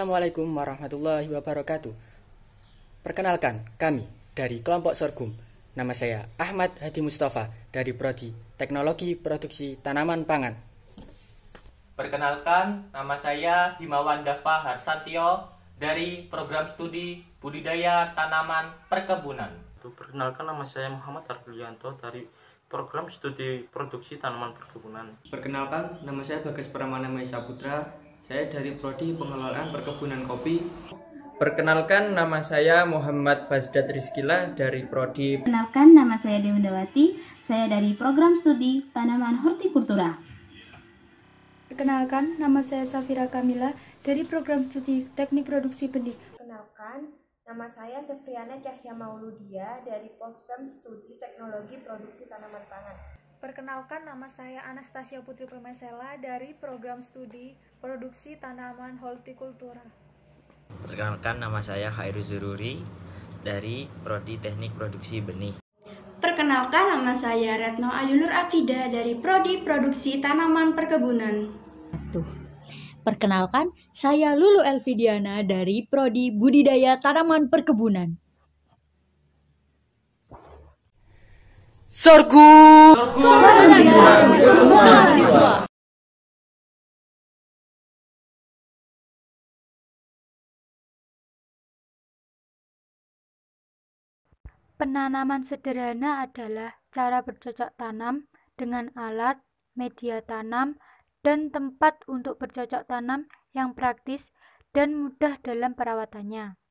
Assalamualaikum warahmatullahi wabarakatuh. Perkenalkan, kami dari kelompok sorghum. Nama saya Ahmad Hadi Mustafa dari Prodi Teknologi Produksi Tanaman Pangan. Perkenalkan, nama saya Himawan Dava Harsantio dari Program Studi Budidaya Tanaman Perkebunan. Perkenalkan, nama saya Muhammad Arfilianto dari Program Studi Produksi Tanaman Perkebunan. Perkenalkan, nama saya Bagas Pramana Maisa Putra. Saya dari Prodi Pengelolaan Perkebunan Kopi. Perkenalkan, nama saya Muhammad Fazdat Rizkila dari Prodi. Perkenalkan, nama saya Dewi Dawati. Saya dari Program Studi Tanaman Hortikultura. Perkenalkan, nama saya Safira Kamila dari Program Studi Teknik Produksi Benih. Perkenalkan, nama saya Sefriana Cahya Mauludia dari Program Studi Teknologi Produksi Tanaman Pangan. Perkenalkan, nama saya Anastasia Putri Permesela dari Program Studi Produksi Tanaman Hortikultura. Perkenalkan, nama saya Khairu Zururi dari Prodi Teknik Produksi Benih. Perkenalkan, nama saya Retno Ayunur Afida dari Prodi Produksi Tanaman Perkebunan. Perkenalkan, saya Lulu Elvidiana dari Prodi Budidaya Tanaman Perkebunan. Sorghum mahasiswa. Penanaman sederhana adalah cara bercocok tanam dengan alat, media tanam, dan tempat untuk bercocok tanam yang praktis dan mudah dalam perawatannya.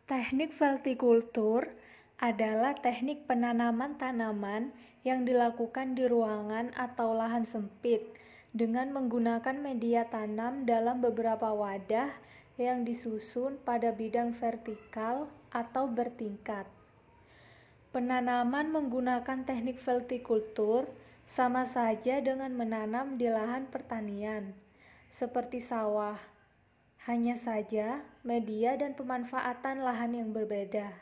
Teknik vertikultur adalah teknik penanaman tanaman yang dilakukan di ruangan atau lahan sempit dengan menggunakan media tanam dalam beberapa wadah yang disusun pada bidang vertikal atau bertingkat. Penanaman menggunakan teknik vertikultur sama saja dengan menanam di lahan pertanian, seperti sawah. Hanya saja, media dan pemanfaatan lahan yang berbeda.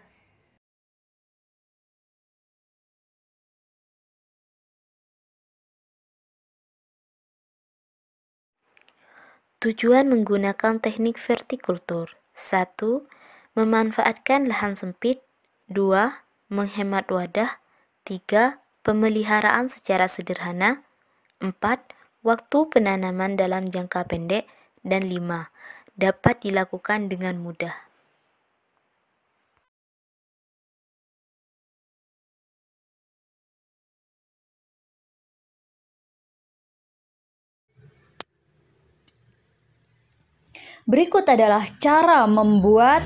Tujuan menggunakan teknik vertikultur: 1. Memanfaatkan lahan sempit. 2. Menghemat wadah. 3. Pemeliharaan secara sederhana. 4. Waktu penanaman dalam jangka pendek. Dan 5. Dapat dilakukan dengan mudah. Berikut adalah cara membuat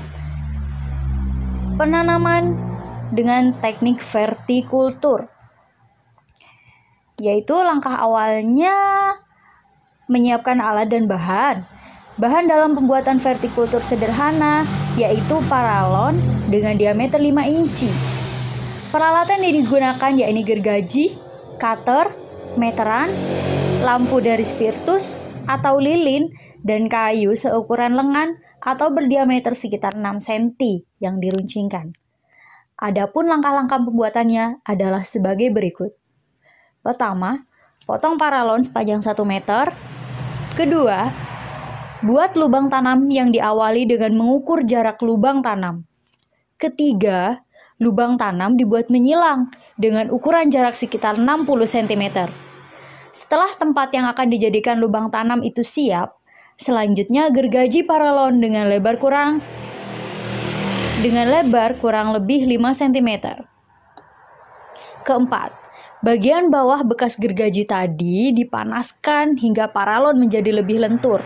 penanaman dengan teknik vertikultur. Yaitu langkah awalnya menyiapkan alat dan bahan. Bahan dalam pembuatan vertikultur sederhana yaitu paralon dengan diameter 5 inci. Peralatan yang digunakan yakni gergaji, cutter, meteran, lampu dari spiritus atau lilin, dan kayu seukuran lengan atau berdiameter sekitar 6 cm yang diruncingkan. Adapun langkah-langkah pembuatannya adalah sebagai berikut. Pertama, potong paralon sepanjang 1 meter. Kedua, buat lubang tanam yang diawali dengan mengukur jarak lubang tanam. Ketiga, lubang tanam dibuat menyilang dengan ukuran jarak sekitar 60 cm. Setelah tempat yang akan dijadikan lubang tanam itu siap, selanjutnya gergaji paralon dengan lebar kurang lebih 5 cm. Keempat, bagian bawah bekas gergaji tadi dipanaskan hingga paralon menjadi lebih lentur.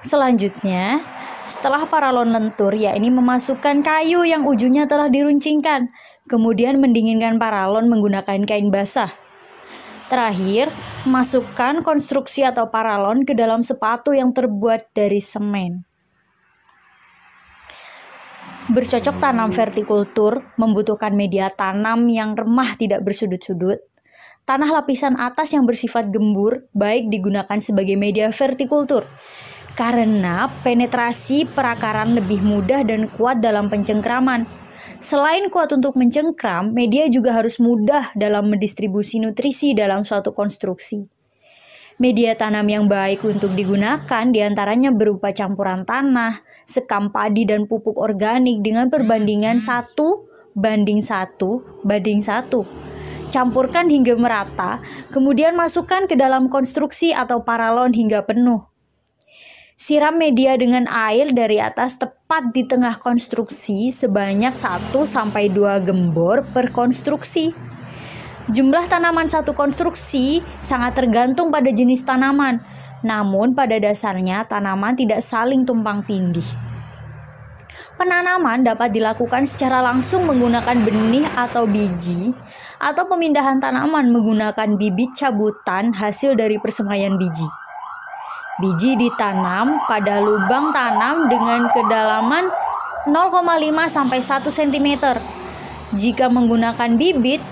Selanjutnya, setelah paralon lentur, yakni memasukkan kayu yang ujungnya telah diruncingkan, kemudian mendinginkan paralon menggunakan kain basah. Terakhir, masukkan konstruksi atau paralon ke dalam sepatu yang terbuat dari semen. Bercocok tanam vertikultur membutuhkan media tanam yang remah tidak bersudut-sudut. Tanah lapisan atas yang bersifat gembur baik digunakan sebagai media vertikultur, karena penetrasi perakaran lebih mudah dan kuat dalam pencengkraman. Selain kuat untuk mencengkram, media juga harus mudah dalam mendistribusi nutrisi dalam suatu konstruksi. Media tanam yang baik untuk digunakan diantaranya berupa campuran tanah, sekam padi dan pupuk organik dengan perbandingan 1:1:1. Campurkan hingga merata, kemudian masukkan ke dalam konstruksi atau paralon hingga penuh. Siram media dengan air dari atas tepat di tengah konstruksi sebanyak 1-2 gembor per konstruksi. Jumlah tanaman satu konstruksi sangat tergantung pada jenis tanaman, namun pada dasarnya tanaman tidak saling tumpang tindih. Penanaman dapat dilakukan secara langsung menggunakan benih atau biji, atau pemindahan tanaman menggunakan bibit cabutan hasil dari persemaian biji. Biji ditanam pada lubang tanam dengan kedalaman 0,5-1 cm. Jika menggunakan bibit,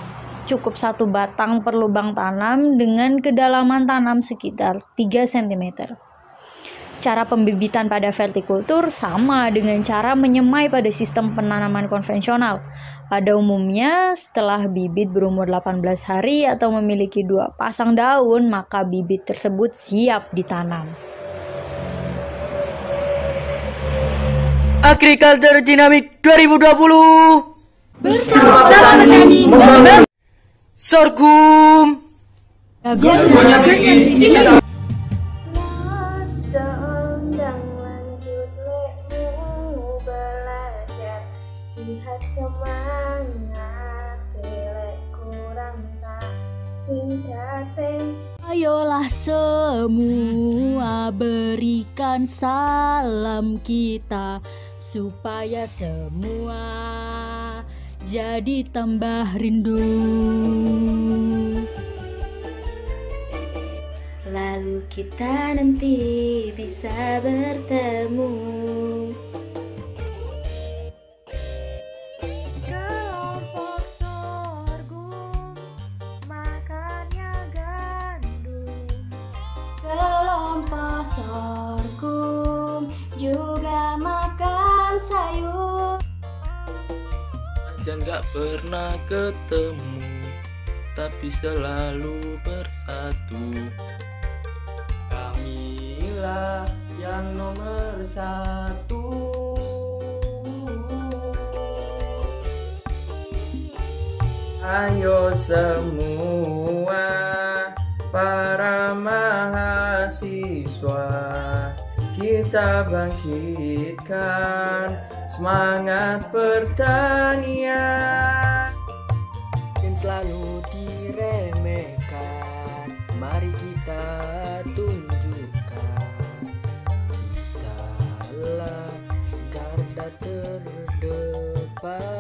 cukup 1 batang per lubang tanam dengan kedalaman tanam sekitar 3 cm. Cara pembibitan pada vertikultur sama dengan cara menyemai pada sistem penanaman konvensional. Pada umumnya, setelah bibit berumur 18 hari atau memiliki 2 pasang daun, maka bibit tersebut siap ditanam. Agriculture Dynamic 2020 bersama petani sorghum. Lihat semangat, telek kurang tak tingkatnya. Ayolah semua berikan salam kita, supaya semua jadi tambah rindu. Lalu kita nanti bisa bertemu. Kelompok sorghum, makannya gandum. Kelompok sorghum juga makan sayur. Dan gak pernah ketemu, tapi selalu bersatu. Kamilah yang nomor 1. Ayo semua para mahasiswa, kita bangkitkan semangat pertanian. Dan selalu diremehkan, mari kita tunjukkan, kitalah garda terdepan.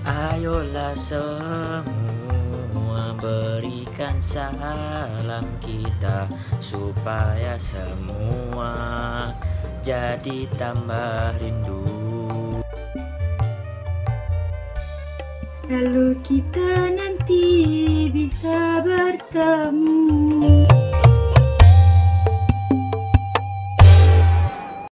Ayolah semua berikan salam kita, supaya semua jadi tambah rindu. Lalu kita nanti bisa bertemu.